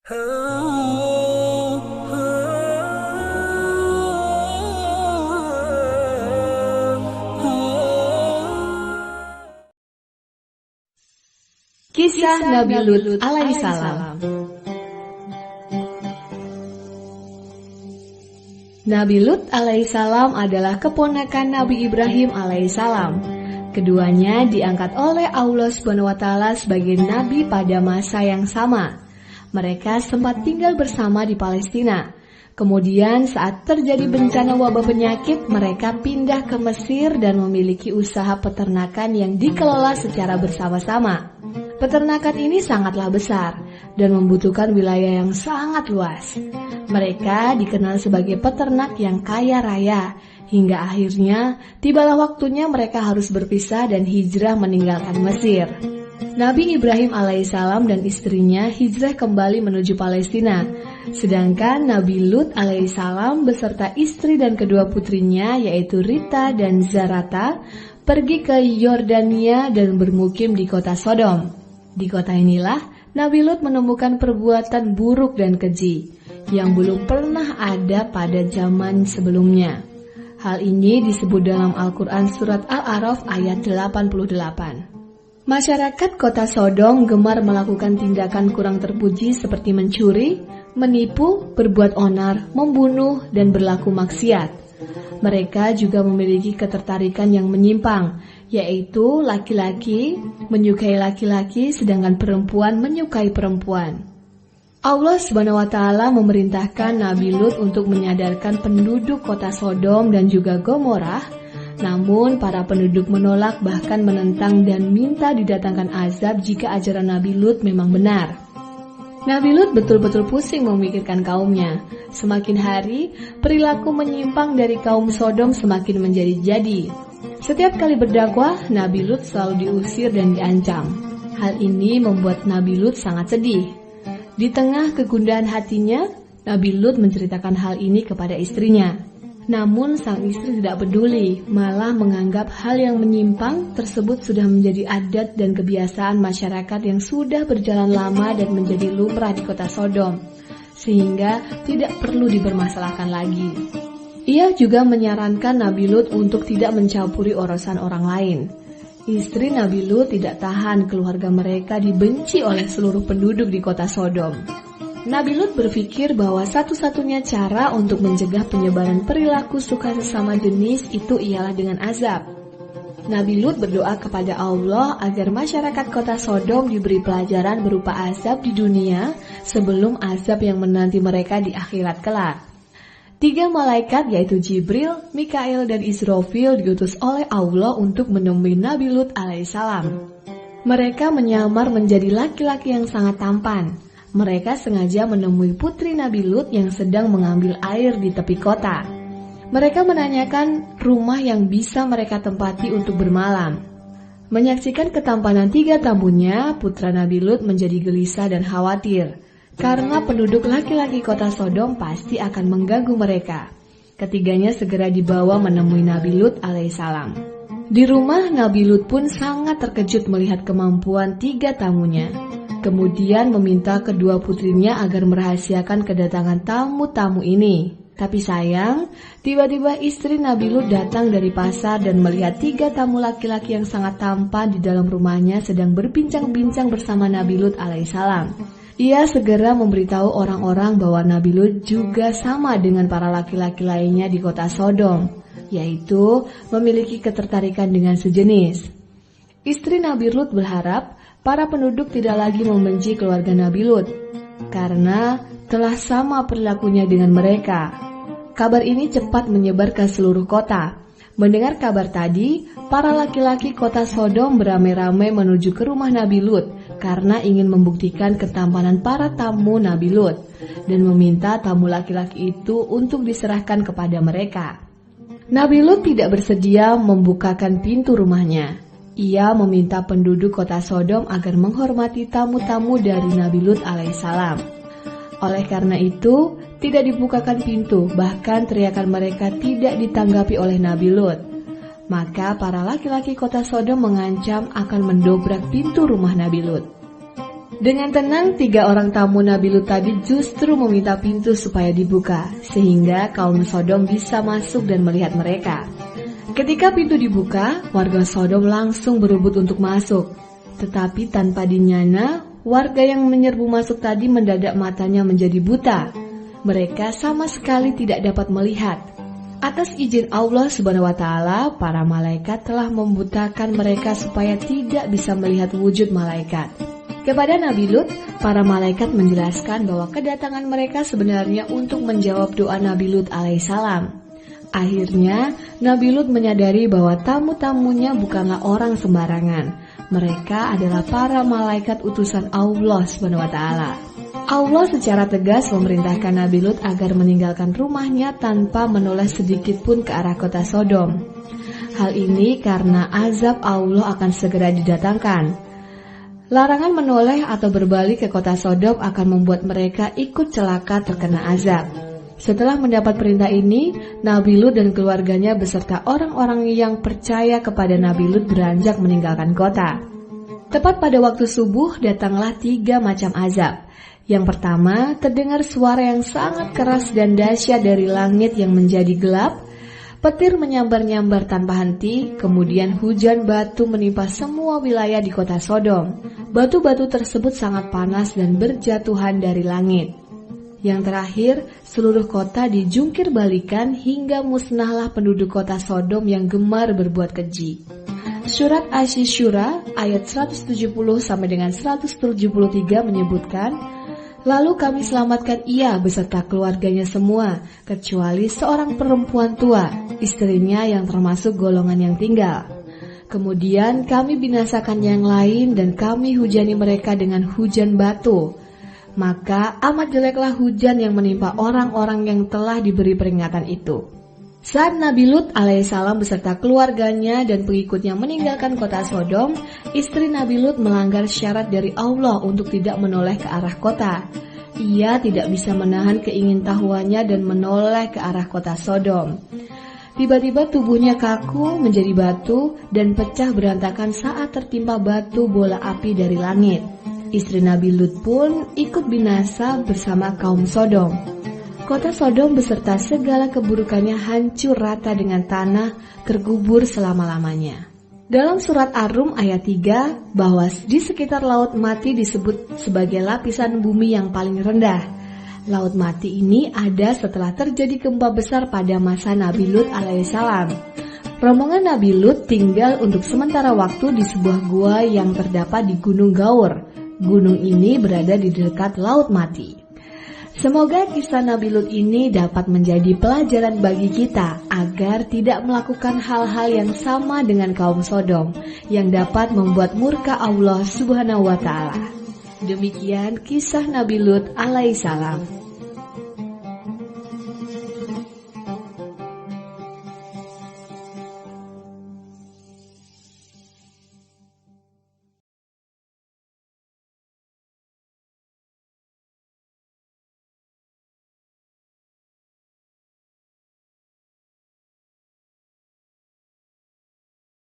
Kisah Nabi Lut alaihissalam. Nabi Lut alaihissalam adalah keponakan Nabi Ibrahim alaihissalam. Keduanya diangkat oleh Allah SWT sebagai nabi pada masa yang sama. Mereka sempat tinggal bersama di Palestina. Kemudian saat terjadi bencana wabah penyakit, mereka pindah ke Mesir dan memiliki usaha peternakan yang dikelola secara bersama-sama. Peternakan ini sangatlah besar dan membutuhkan wilayah yang sangat luas. Mereka dikenal sebagai peternak yang kaya raya, hingga akhirnya tibalah waktunya mereka harus berpisah dan hijrah meninggalkan Mesir. Nabi Ibrahim alaihissalam dan istrinya hijrah kembali menuju Palestina, sedangkan Nabi Lut alaihissalam beserta istri dan kedua putrinya yaitu Rita dan Zarata pergi ke Yordania dan bermukim di kota Sodom. Di kota inilah Nabi Lut menemukan perbuatan buruk dan keji yang belum pernah ada pada zaman sebelumnya. Hal ini disebut dalam Al-Quran surat Al-A'raf ayat 88. Masyarakat kota Sodom gemar melakukan tindakan kurang terpuji seperti mencuri, menipu, berbuat onar, membunuh, dan berlaku maksiat. Mereka juga memiliki ketertarikan yang menyimpang, yaitu laki-laki menyukai laki-laki sedangkan perempuan menyukai perempuan. Allah SWT memerintahkan Nabi Lut untuk menyadarkan penduduk kota Sodom dan juga Gomorrah, namun para penduduk menolak bahkan menentang dan minta didatangkan azab jika ajaran Nabi Lut memang benar. Nabi Lut betul-betul pusing memikirkan kaumnya. Semakin hari, perilaku menyimpang dari kaum Sodom semakin menjadi-jadi. Setiap kali berdakwah, Nabi Lut selalu diusir dan diancam. Hal ini membuat Nabi Lut sangat sedih. Di tengah kegundahan hatinya, Nabi Lut menceritakan hal ini kepada istrinya. Namun sang istri tidak peduli, malah menganggap hal yang menyimpang tersebut sudah menjadi adat dan kebiasaan masyarakat yang sudah berjalan lama dan menjadi lumrah di kota Sodom, sehingga tidak perlu dipermasalahkan lagi. Ia juga menyarankan Nabi Lut untuk tidak mencampuri urusan orang lain. Istri Nabi Lut tidak tahan keluarga mereka dibenci oleh seluruh penduduk di kota Sodom. Nabi Lut berpikir bahwa satu-satunya cara untuk mencegah penyebaran perilaku suka sesama jenis itu ialah dengan azab. Nabi Lut berdoa kepada Allah agar masyarakat kota Sodom diberi pelajaran berupa azab di dunia sebelum azab yang menanti mereka di akhirat kelak. 3 malaikat yaitu Jibril, Mikail, dan Israfil diutus oleh Allah untuk menemui Nabi Lut alaihissalam. Mereka menyamar menjadi laki-laki yang sangat tampan. Mereka sengaja menemui putri Nabi Lut yang sedang mengambil air di tepi kota. Mereka menanyakan rumah yang bisa mereka tempati untuk bermalam. Menyaksikan ketampanan 3 tamunya, putra Nabi Lut menjadi gelisah dan khawatir. Karena penduduk laki-laki kota Sodom pasti akan mengganggu mereka. Ketiganya segera dibawa menemui Nabi Lut alaihissalam. Di rumah, Nabi Lut pun sangat terkejut melihat kemampuan 3 tamunya. Kemudian meminta kedua putrinya agar merahasiakan kedatangan tamu-tamu ini. Tapi sayang, tiba-tiba istri Nabi Lut datang dari pasar dan melihat 3 tamu laki-laki yang sangat tampan di dalam rumahnya sedang berbincang-bincang bersama Nabi Lut alaihissalam. Ia segera memberitahu orang-orang bahwa Nabi Lut juga sama dengan para laki-laki lainnya di kota Sodom, yaitu memiliki ketertarikan dengan sejenis. Istri Nabi Lut berharap para penduduk tidak lagi membenci keluarga Nabi Lut, karena telah sama perilakunya dengan mereka. Kabar ini cepat menyebar ke seluruh kota. Mendengar kabar tadi, para laki-laki kota Sodom beramai-ramai menuju ke rumah Nabi Lut karena ingin membuktikan ketampanan para tamu Nabi Lut dan meminta tamu laki-laki itu untuk diserahkan kepada mereka. Nabi Lut tidak bersedia membukakan pintu rumahnya. Ia meminta penduduk kota Sodom agar menghormati tamu-tamu dari Nabi Lut alaihissalam. Oleh karena itu, tidak dibukakan pintu, bahkan teriakan mereka tidak ditanggapi oleh Nabi Lut. Maka para laki-laki kota Sodom mengancam akan mendobrak pintu rumah Nabi Lut. Dengan tenang, 3 orang tamu Nabi Lut tadi justru meminta pintu supaya dibuka, sehingga kaum Sodom bisa masuk dan melihat mereka. Ketika pintu dibuka, warga Sodom langsung berebut untuk masuk. Tetapi tanpa dinyana, warga yang menyerbu masuk tadi mendadak matanya menjadi buta. Mereka sama sekali tidak dapat melihat. Atas izin Allah Subhanahu wa Ta'ala, para malaikat telah membutakan mereka supaya tidak bisa melihat wujud malaikat. Kepada Nabi Lut, para malaikat menjelaskan bahwa kedatangan mereka sebenarnya untuk menjawab doa Nabi Lut alaihissalam. Akhirnya, Nabi Lut menyadari bahwa tamu-tamunya bukanlah orang sembarangan. Mereka adalah para malaikat utusan Allah Subhanahu wa Ta'ala. Allah secara tegas memerintahkan Nabi Lut agar meninggalkan rumahnya tanpa menoleh sedikit pun ke arah kota Sodom. Hal ini karena azab Allah akan segera didatangkan. Larangan menoleh atau berbalik ke kota Sodom akan membuat mereka ikut celaka terkena azab. Setelah mendapat perintah ini, Nabi Lut dan keluarganya beserta orang-orang yang percaya kepada Nabi Lut beranjak meninggalkan kota. Tepat pada waktu subuh datanglah 3 macam azab. Yang pertama, terdengar suara yang sangat keras dan dahsyat dari langit yang menjadi gelap. Petir menyambar-nyambar tanpa henti, kemudian hujan batu menimpa semua wilayah di kota Sodom. Batu-batu tersebut sangat panas dan berjatuhan dari langit. Yang terakhir, seluruh kota dijungkir balikan hingga musnahlah penduduk kota Sodom yang gemar berbuat keji. Surat Asy-Syura ayat 170 sampai dengan 173 menyebutkan, lalu kami selamatkan ia beserta keluarganya semua, kecuali seorang perempuan tua, istrinya yang termasuk golongan yang tinggal. Kemudian kami binasakan yang lain dan kami hujani mereka dengan hujan batu. Maka amat jeleklah hujan yang menimpa orang-orang yang telah diberi peringatan itu. Saat Nabi Lut alaihissalam beserta keluarganya dan pengikutnya meninggalkan kota Sodom, istri Nabi Lut melanggar syarat dari Allah untuk tidak menoleh ke arah kota. Ia tidak bisa menahan keingintahuannya dan menoleh ke arah kota Sodom. Tiba-tiba tubuhnya kaku menjadi batu dan pecah berantakan saat tertimpa batu bola api dari langit. Istri Nabi Lut pun ikut binasa bersama kaum Sodom. Kota Sodom beserta segala keburukannya hancur rata dengan tanah, terkubur selama-lamanya. Dalam surat Ar-Rum ayat 3, bahwa di sekitar Laut Mati disebut sebagai lapisan bumi yang paling rendah. Laut Mati ini ada setelah terjadi gempa besar pada masa Nabi Lut alaihissalam. Rombongan Nabi Lut tinggal untuk sementara waktu di sebuah gua yang terdapat di Gunung Gaur. Gunung ini berada di dekat Laut Mati. Semoga kisah Nabi Lut ini dapat menjadi pelajaran bagi kita agar tidak melakukan hal-hal yang sama dengan kaum Sodom yang dapat membuat murka Allah Subhanahu wa Ta'ala. Demikian kisah Nabi Lut alaihissalam.